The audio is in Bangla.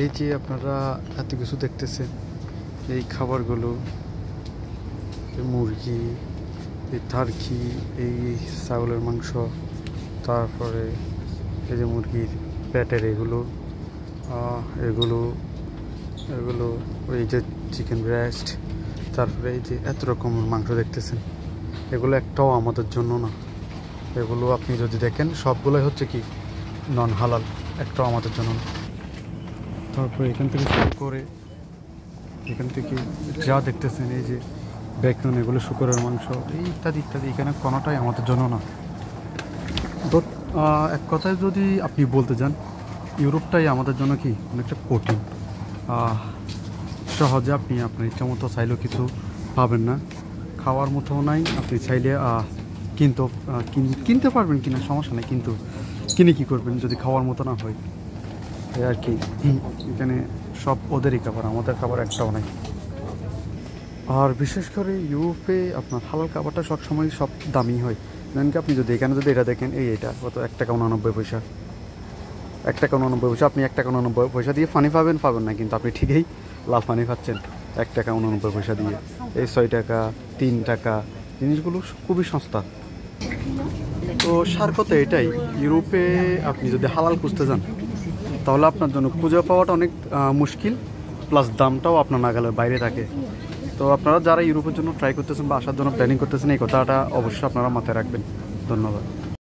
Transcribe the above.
এই যে আপনারা এত কিছু দেখতেছেন, এই খাবারগুলো, মুরগি, এই টার্কি, এই ছাগলের মাংস, তারপরে এই যে মুরগির পেটের এগুলো এগুলো এগুলো এই যে চিকেন ব্রেস্ট, তারপরে এই যে এত রকমের মাংস দেখতেছেন, এগুলো একটাও আমাদের জন্য না। এগুলো আপনি যদি দেখেন সবগুলোই হচ্ছে কি নন হালাল, একটাও আমাদের জন্য না। তারপরে এখান থেকে শুরু করে এখান থেকে যা দেখতেছেন, এই যে বেকন, এগুলো শুকরের মাংস, এই ইত্যাদি ইত্যাদি, এখানে কোনোটাই আমাদের জন্য না। তো এক কথায় যদি আপনি বলতে যান, ইউরোপটাই আমাদের জন্য কি অনেকটা কঠিন। সহজে আপনি আপনার ইচ্ছা মতো চাইলেও কিছু পাবেন না, খাওয়ার মতো নাই। আপনি চাইলে কিনতে পারবেন কিনা সমস্যা নেই, কিন্তু কিনে কী করবেন যদি খাওয়ার মতো না হয়, এই আর কি। এখানে সব ওদেরই খাবার, আমাদের খাবার একটাও নাই। আর বিশেষ করে ইউরোপে আপনার হালাল খাবারটা সবসময় সব দামি হয়। যেমন কি আপনি যদি এখানে যদি এটা দেখেন, এটা কত, 1 টাকা 89 পয়সা, 1 টাকা 89 পয়সা। আপনি 1 টাকা 89 পয়সা দিয়ে পানি পাবেন না, কিন্তু আপনি ঠিকই লাল পানি পাচ্ছেন 1 টাকা 89 পয়সা দিয়ে। এই 6 টাকা, 3 টাকা, জিনিসগুলো খুবই সস্তা। তো সার কথা এটাই, ইউরোপে আপনি যদি হালাল খুঁজতে যান তাহলে আপনার জন্য খুঁজে পাওয়াটা অনেক মুশকিল, প্লাস দামটাও আপনার নাগালের বাইরে থাকে। তো আপনারা যারা ইউরোপের জন্য ট্রাই করতেছেন বা আসার জন্য প্ল্যানিং করতেছেন, এই কথাটা অবশ্যই আপনারা মাথায় রাখবেন। ধন্যবাদ।